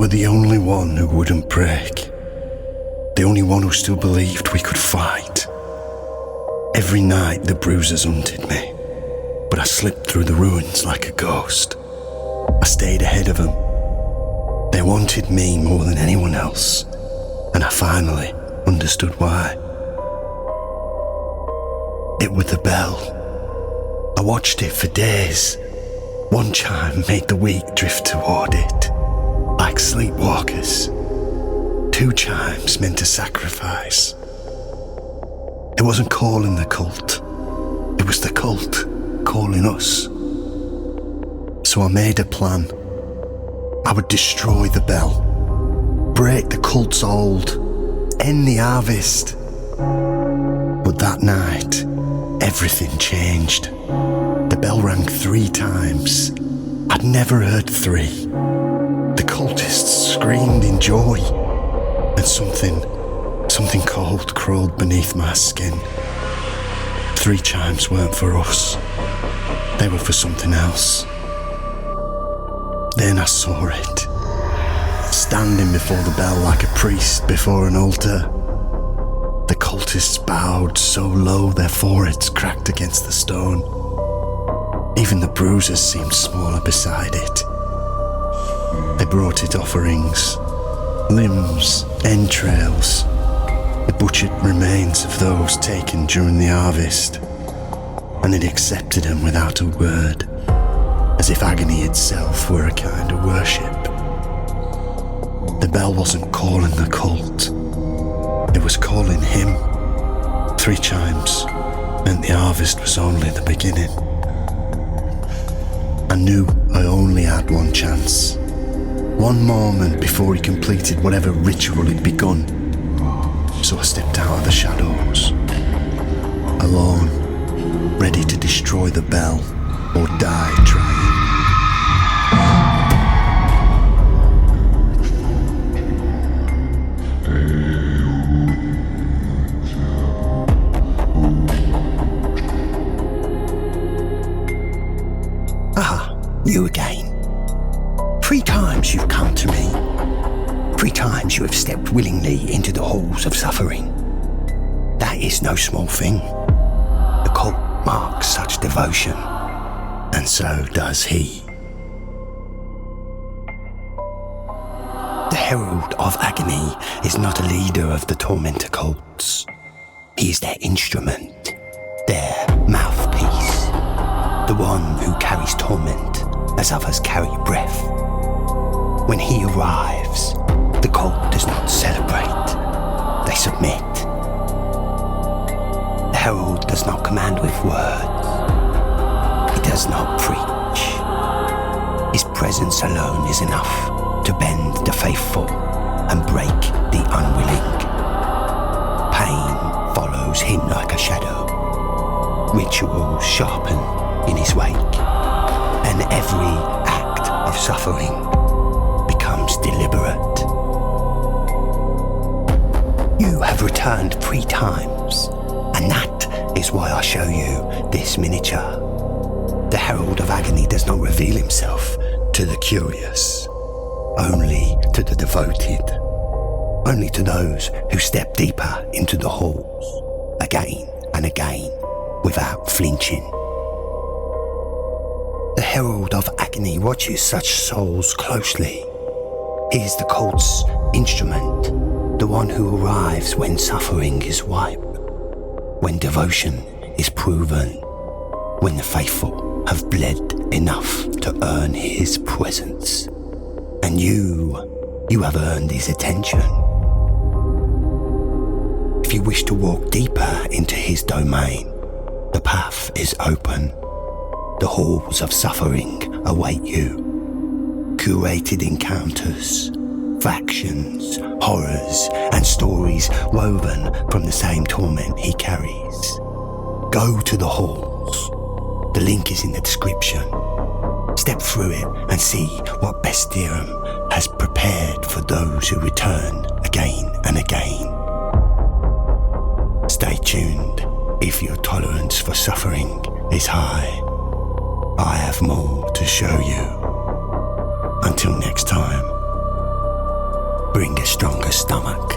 were the only one who wouldn't break. The only one who still believed we could fight. Every night the bruisers hunted me, but I slipped through the ruins like a ghost. I stayed ahead of them. They wanted me more than anyone else, and I finally understood why. It was the bell. I watched it for days. One chime made the weak drift toward it, like sleepwalkers. 2 chimes meant a sacrifice. It wasn't calling the cult. It was the cult calling us. So I made a plan. I would destroy the bell, break the cult's hold, end the harvest. But that night, everything changed. The bell rang 3 times. I'd never heard 3. The cultists screamed in joy, and something cold crawled beneath my skin. 3 chimes weren't for us. They were for something else. Then I saw it, standing before the bell like a priest before an altar. The cultists bowed so low their foreheads cracked against the stone. Even the bruises seemed smaller beside it. They brought it offerings, limbs, entrails, the butchered remains of those taken during the harvest, and it accepted them without a word, as if agony itself were a kind of worship. The bell wasn't calling the cult, it was calling him. 3 chimes meant the harvest was only the beginning. I knew I only had one chance, one moment before he completed whatever ritual he'd begun. So I stepped out of the shadows, alone, ready to destroy the bell or die trying. You again. 3 times you've come to me. 3 times you have stepped willingly into the halls of suffering. That is no small thing. The cult marks such devotion, and so does he. The Herald of Agony is not a leader of the tormentor cults. He is their instrument, their mouthpiece, the one who carries torment as others carry breath. When he arrives, the cult does not celebrate, they submit. The herald does not command with words, he does not preach. His presence alone is enough to bend the faithful and break the unwilling. Pain follows him like a shadow. Rituals sharpen in his wake, and every act of suffering becomes deliberate. You have returned 3 times, and that is why I show you this miniature. The Herald of Agony does not reveal himself to the curious, only to the devoted, only to those who step deeper into the halls, again and again, without flinching. The Herald of Agony watches such souls closely. He is the cult's instrument, the one who arrives when suffering is wiped, when devotion is proven, when the faithful have bled enough to earn his presence. And you have earned his attention. If you wish to walk deeper into his domain, the path is open. The halls of suffering await you. Curated encounters, factions, horrors, and stories woven from the same torment he carries. Go to the halls. The link is in the description. Step through it and see what Bestiarum has prepared for those who return again and again. Stay tuned if your tolerance for suffering is high. I have more to show you. Until next time, bring a stronger stomach.